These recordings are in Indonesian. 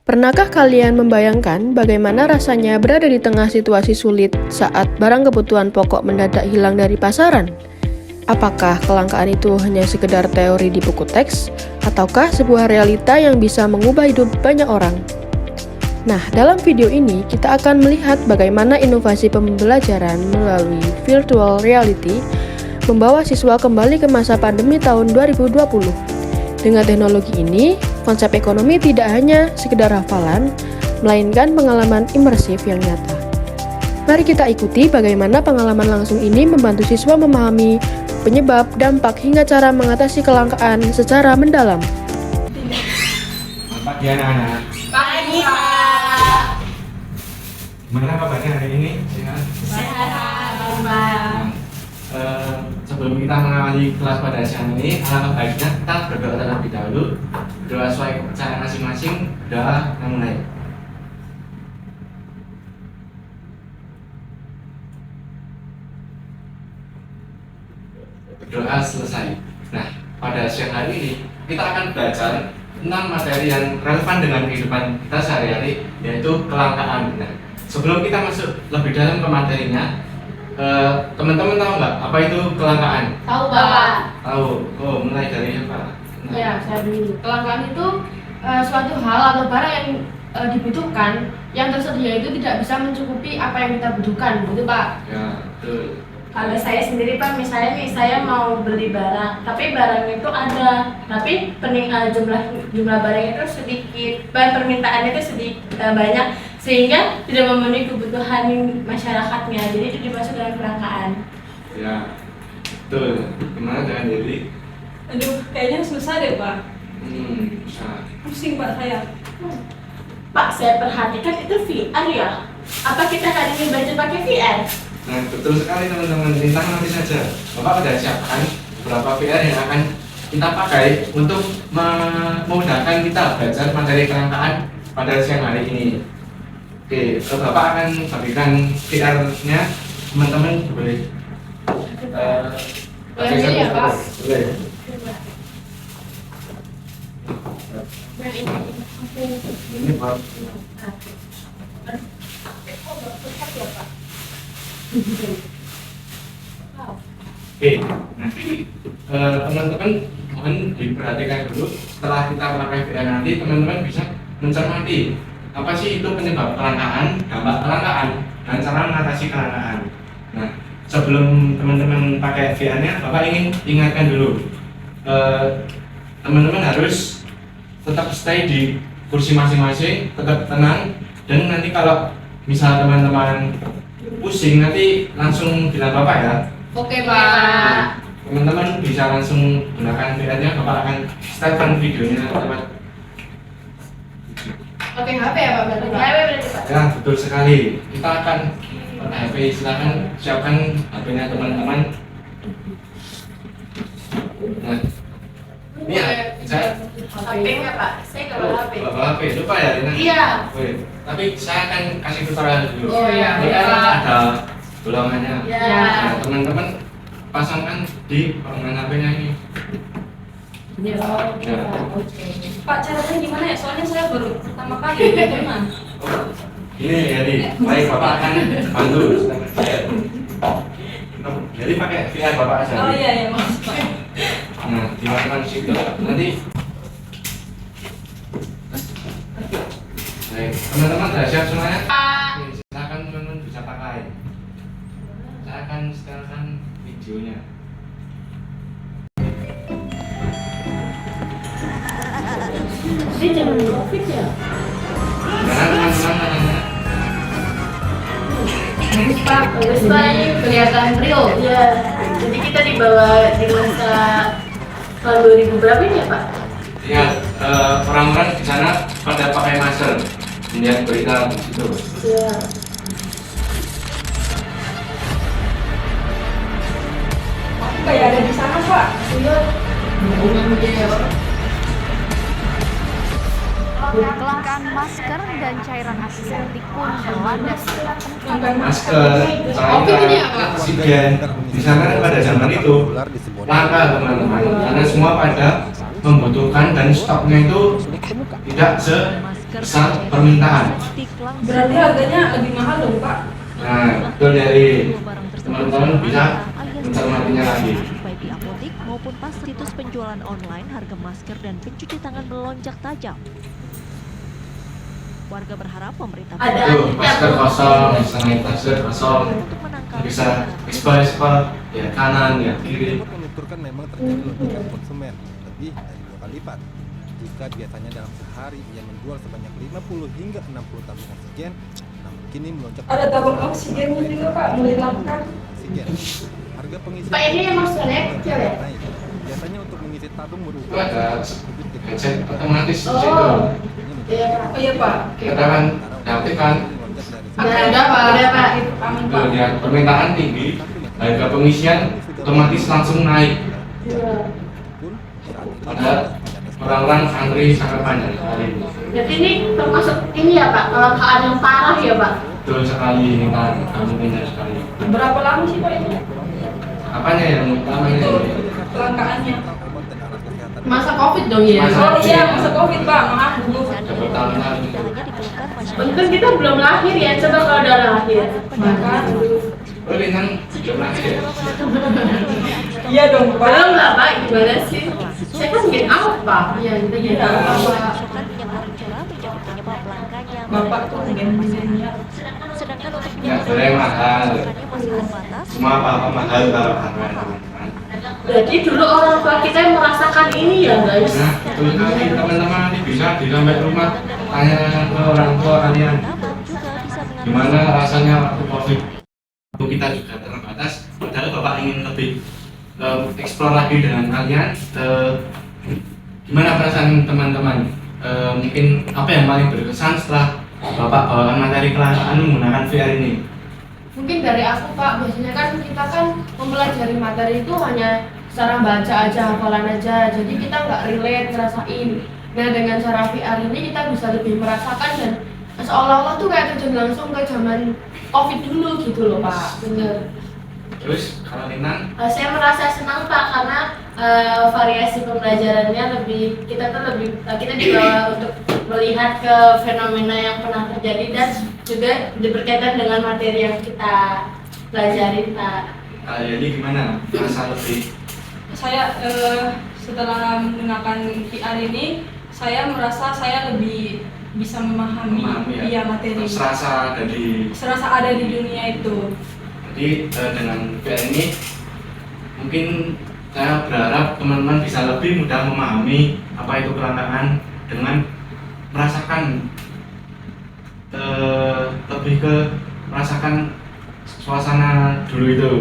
Pernahkah kalian membayangkan bagaimana rasanya berada di tengah situasi sulit saat barang kebutuhan pokok mendadak hilang dari pasaran? Apakah kelangkaan itu hanya sekedar teori di buku teks, ataukah sebuah realita yang bisa mengubah hidup banyak orang? Nah, dalam video ini kita akan melihat bagaimana inovasi pembelajaran melalui virtual reality membawa siswa kembali ke masa pandemi tahun 2020. Dengan teknologi ini, konsep ekonomi tidak hanya sekedar hafalan, melainkan pengalaman imersif yang nyata. Mari kita ikuti bagaimana pengalaman langsung ini membantu siswa memahami penyebab, dampak, hingga cara mengatasi kelangkaan secara mendalam. Selamat pagi anak-anak. Pagi, Pak. Gimana kabarnya hari ini? Sehat? Sehat, Pak. Sebelum kita mengawali kelas pada siang ini, alangkah baiknya kita berdoa terlebih dahulu. Berdoa sesuai kepercayaan masing-masing. Doa yang mulai. Berdoa selesai. Nah, pada siang hari ini kita akan belajar tentang materi yang relevan dengan kehidupan kita sehari-hari, yaitu kelangkaan. Nah, sebelum kita masuk lebih dalam ke materinya, teman-teman tahu nggak apa itu kelangkaan? Tahu, Pak. Tahu. Oh, mulai dari apa? Nah, Ya, saya dulu. Kelangkaan itu suatu hal atau barang yang dibutuhkan yang tersedia itu tidak bisa mencukupi apa yang kita butuhkan, betul, Pak? ya, betul. Kalau saya sendiri Pak, misalnya nih saya mau beli barang, tapi barang itu ada, tapi jumlah barang itu sedikit, bahan permintaannya itu banyak, sehingga tidak memenuhi kebutuhan masyarakatnya. Jadi itu dimasuk dalam kelangkaan. Ya, betul. Gimana dengan diri? Aduh, kayaknya susah deh, Pak. Bisa. Pusing, Pak, saya. Pak, saya perhatikan itu VR ya. Apa kita hari ini belajar pakai VR? Nah, betul sekali teman-teman. Lintang nanti saja. Bapak sudah siapkan beberapa VR yang akan kita pakai untuk memudahkan kita belajar materi kelangkaan pada siang hari ini. Oke, Bapak akan bagikan VR-nya. Teman-teman boleh. Boleh ini ya, Pak? Boleh. Ini Pak. Oke, nah, teman-teman mohon diperhatikan dulu. Setelah kita memakai VR nanti, teman-teman bisa mencermati apa sih itu penyebab kelangkaan, dampak kelangkaan, dan cara mengatasi kelangkaan. Nah, sebelum teman-teman pakai VR-nya, Bapak ingin ingatkan dulu, teman-teman harus tetap stay di kursi masing-masing, tetap tenang, dan nanti kalau misal teman-teman pusing nanti langsung bilang Bapak ya. Oke, Pak. Teman-teman bisa langsung gunakan VR-nya, Bapak akan startkan videonya lewat. Oke, HP ya, Pak? Berarti, Pak? Berarti Pak. Ya, betul sekali. Kita akan HP, silakan siapkan HP-nya teman-teman. Nah, ini ya, saya HP nggak Pak? Saya nggak bawa HP. bawa HP, lupa ya Rina? Iya. Oke, tapi saya akan kasih tutorial dulu. Oh, iya. Ini kan ada bolongannya. Ya. Nah, teman-teman pasangkan di bolongan HP-nya ini. Ya. Pak, caranya gimana ya? Soalnya saya baru pertama kali teman. Ini jadi, baik Bapak akan bantu. Jadi pakai VR Bapak aja. Oh iya, ya, Mas, Pak. Nah, dimakan situ nanti. Baik, teman-teman sudah siap semuanya? Oke, silakan teman-teman bisa pakai. Saya akan setelkan videonya. Ini jangan COVID ya. Gimana teman-teman? Bagus Pak, bagus Ini Pak. kelihatan real. Iya. Jadi kita dibawa di masa tahun 2000 berapa ini ya Pak? Ya, orang-orang di sana pada pakai masker. Lihat berita di situ. Iya. Aku kayak ada di sana, Pak. Iya. Kelangkaan masker dan cairan antiseptik pun melanda setiap tempat. Masker, Covid ini cairan, apa? oksigen. Di sana pada zaman itu langka teman-teman, karena semua pada membutuhkan dan stoknya itu tidak besar permintaan. Berarti harganya lebih mahal dong Pak? Nah, itu dari teman-teman bisa mencermatinya lagi. Baik di apotik maupun pas situs penjualan online, harga masker dan pencuci tangan melonjak tajam. Warga berharap pemerintah Tuh, masker kosong, sanitizer kosong, untuk menangkal bisa ekspor ya kanan ya kiri. Freeport menuturkan memang terjadi lonjakan konsumen lebih dari 2 kali lipat. Jika biasanya dalam sehari ia menjual sebanyak 50 hingga 60 tabung oksigen, namun kini melonjak. Ada tabung oksigennya juga Pak, melelapkan. Oksigen. Harga pengisian Pak, ini emang sebenarnya kecil ya? naik. Biasanya untuk mengisi tabung Itu berupa ada gadget otomatis di situ. Oh iya Pak. Kita kan aktifkan. Udah Pak. Tuh, lihat permintaan tinggi, harga pengisian otomatis langsung naik. Padahal orang-orang antri sangat banyak hari ini. Jadi ini termasuk ini ya Pak, kelangkaan yang parah ya Pak? Betul sekali ini kan, kamu benar sekali. Berapa lama sih Pak ini? Apanya yang utamanya Itu ini? kelangkaannya. Masa Covid dong ya? Oh iya, masa Covid Pak, maaf dulu. Dapat tahun-tahun. tidak hanya dikeluhkan masyarakat. Untung kita belum lahir ya, coba kalau udah lahir. Makan. Oh, ini kan sudah lahir ya? Iya dong Pak. Belum lah Pak, gimana sih? Saya kan bikin apa? Iya, kita gitu. Iya. Pasokan minyak goreng curah menjadi penyebab langkanya Bapak tuh minyak. sedangkan untuk Minyak goreng mahal. pasokannya masih terbatas. Semua apa-apa mahal kalau harga teman-teman. Jadi dulu orang tua kita yang merasakan ini ya guys. Nah, betul sekali teman-teman, nanti bisa di sampai rumah tanya ke orang tua kalian Namun juga bisa mengambil gimana rasanya waktu COVID. Waktu kita juga terbatas, padahal Bapak ingin lebih eksplor lagi dengan kalian. Gimana perasaan teman-teman? Mungkin apa yang paling berkesan setelah Bapak bawakan materi kelangkaan menggunakan VR ini? Mungkin dari aku Pak, biasanya kan kita kan mempelajari materi itu hanya secara baca aja, hafalan aja, jadi kita nggak relate, ngerasain. Nah dengan cara VR ini kita bisa lebih merasakan dan seolah-olah tuh kayak terjun langsung ke zaman Covid dulu gitu loh Pak. Bener. Terus kalau Linan, Saya merasa senang Pak karena variasi pembelajarannya lebih kita dibawa untuk melihat ke fenomena yang pernah terjadi dan juga berkaitan dengan materi yang kita pelajari Pak. jadi gimana? Merasa lebih Saya setelah menggunakan VR ini, saya merasa saya lebih bisa memahami ya? materi. Serasa Serasa ada di dunia itu. Jadi dengan VR ini mungkin saya berharap teman-teman bisa lebih mudah memahami apa itu kelangkaan dengan merasakan lebih ke merasakan suasana dulu itu.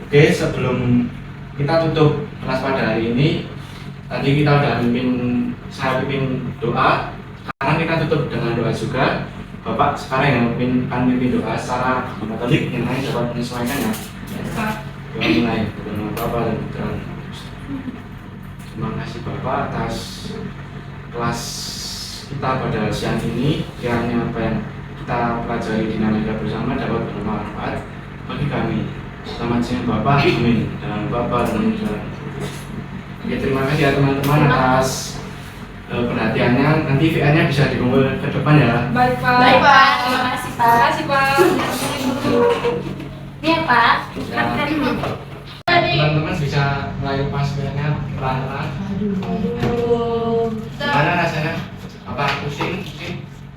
Oke, sebelum kita tutup kelas pada hari ini, tadi kita udah saya pimpin doa. Sekarang kita tutup dengan doa juga. Bapak sekarang yang pimpin doa secara metodik yang lain dapat menyesuaikan ya. Doa mulai dengan Bapak dan Putra. Terima kasih Bapak atas kelas kita pada siang ini. Kiranya apa yang kita pelajari dinamika bersama dapat bermanfaat bagi kami. Selamat siang Bapak, amin. Dalam Bapak dan Putra. Oke, terima kasih ya teman-teman atas perhatiannya. Nanti VR-nya bisa dikumpul ke depan ya. Baik Pak. Baik Pak, terima kasih Terima Pak. kasih Pak. Ini ya Pak. Ya. Teman-teman bisa mulai lepas VR-nya pelan-pelan. Gimana rasanya? Apa pusing?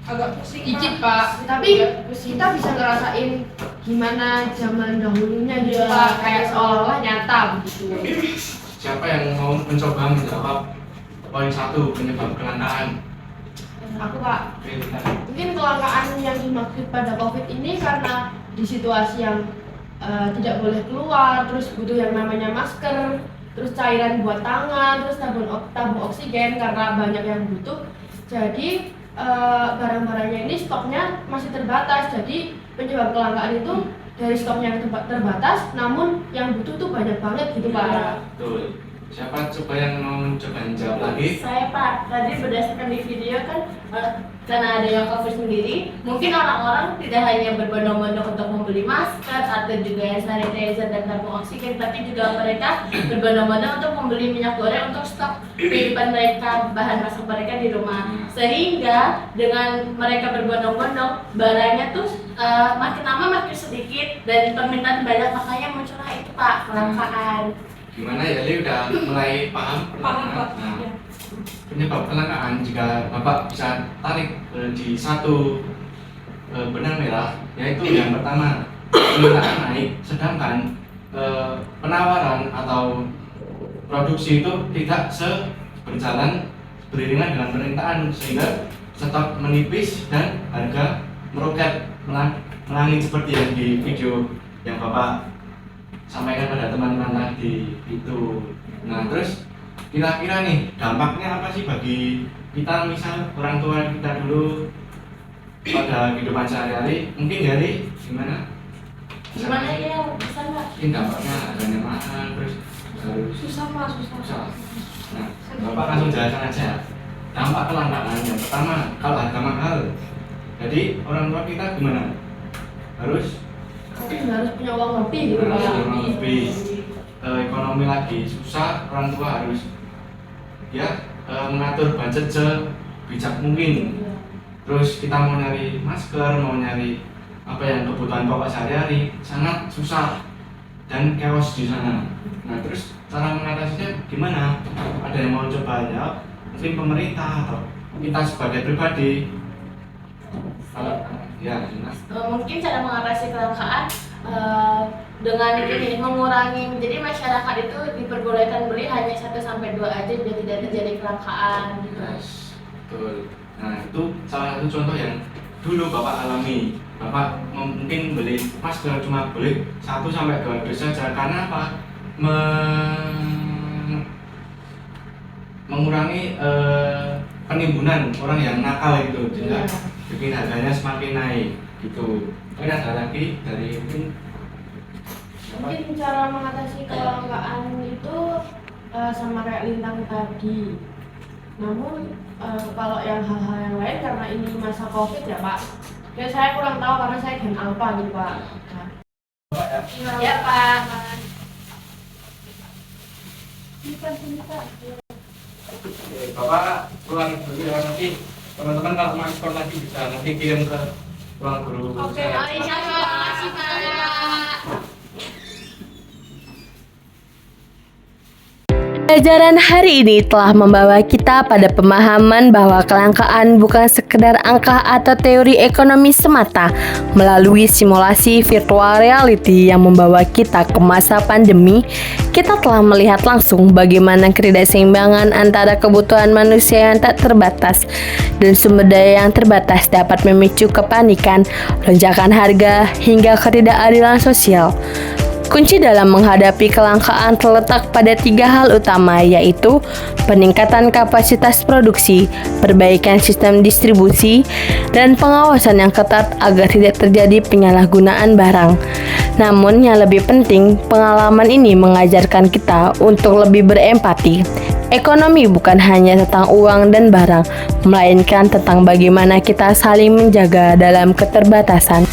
Agak pusing Dikit Pak, tapi kita bisa ngerasain gimana zaman dahulunya gitu Iya. Pak, kayak seolah-olah nyata begitu. Siapa yang mau mencoba menjawab poin 1 penyebab kelangkaan? Aku Pak, Oke, kita mungkin kelangkaan yang dimaksud pada Covid ini karena di situasi yang tidak boleh keluar, terus butuh yang namanya masker, terus cairan buat tangan, terus tabung oksigen karena banyak yang butuh. Jadi barang-barangnya ini stoknya masih terbatas. Jadi penyebab kelangkaan itu dari stoknya yang terbatas, namun yang butuh tuh banyak banget gitu Pak. Betul. Siapa coba yang mau coba jawab lagi? Saya Pak, tadi berdasarkan di video kan karena ada yang COVID sendiri, mungkin orang-orang tidak hanya berbondong-bondong untuk membeli masker atau juga yang sanitizer dan tabung oksigen, tapi juga mereka berbondong-bondong untuk membeli minyak goreng untuk stok kehidupan mereka, bahan masak mereka di rumah. Sehingga dengan mereka berbondong-bondong, barangnya tuh makin lama makin sedikit dan permintaan banyak, makanya muncullah itu Pak, kelangkaan. Gimana ya, Li udah mulai paham? Paham, Pak. Nah, Ya. penyebab kelangkaan jika Bapak bisa tarik di satu benang merah, yaitu yang pertama permintaan naik, sedangkan penawaran atau produksi itu tidak berjalan beriringan dengan permintaan, sehingga stok menipis dan harga meroket melangit seperti yang di video yang Bapak sampaikan pada teman-teman tadi itu. Nah, terus kira-kira nih dampaknya apa sih bagi kita, misal orang tua kita dulu pada kehidupan sehari-hari? Mungkin dari gimana? Gimana ya, bisa nggak? Mungkin dampaknya adanya mahal, terus harus Susah Pak, susah. Nah, Bapak langsung jelaskan aja. Dampak kelangkaan yang pertama, kalau harga mahal, jadi orang tua kita gimana? Harus punya uang lebih gitu harus Pak. memang lebih ekonomi lagi susah, orang tua harus ya mengatur budget sebijak mungkin. Terus kita mau nyari masker, mau nyari apa yang kebutuhan pokok sehari-hari sangat susah dan chaos di sana. Nah, terus cara mengatasinya gimana? Ada yang mau coba jawab? Mungkin pemerintah atau kita sebagai pribadi? Kalau ya, gimana? Mungkin cara mengatasi kelangkaan dengan ini mengurangi, jadi masyarakat itu diperbolehkan beli hanya 1-2 aja biar tidak terjadi kelangkaan gitu. Yes, betul. Nah, itu salah satu contoh yang dulu Bapak alami. Bapak mungkin beli masker cuma beli 1-2 dus saja, karena apa? Mengurangi penimbunan orang yang nakal gitu, sehingga bikin harganya semakin naik gitu. Mungkin ada lagi dari Mungkin cara mengatasi kelangkaan itu sama kayak Lintang tadi. Namun kalau yang hal-hal yang lain, karena ini masa COVID ya Pak, ya saya kurang tahu karena saya gen alpha gitu Pak. Ya Pak. Bapak pulang dulu ya, nanti teman-teman kalau mau ekspor lagi bisa nanti kirim ke ruang guru. Oke, saya. insya Allah. Makasih Pak. Pelajaran hari ini telah membawa kita pada pemahaman bahwa kelangkaan bukan sekedar angka atau teori ekonomi semata. Melalui simulasi virtual reality yang membawa kita ke masa pandemi, kita telah melihat langsung bagaimana ketidakseimbangan antara kebutuhan manusia yang tak terbatas dan sumber daya yang terbatas dapat memicu kepanikan, lonjakan harga, hingga ketidakadilan sosial. Kunci dalam menghadapi kelangkaan terletak pada 3 hal utama, yaitu peningkatan kapasitas produksi, perbaikan sistem distribusi, dan pengawasan yang ketat agar tidak terjadi penyalahgunaan barang. Namun yang lebih penting, pengalaman ini mengajarkan kita untuk lebih berempati. Ekonomi bukan hanya tentang uang dan barang, melainkan tentang bagaimana kita saling menjaga dalam keterbatasan.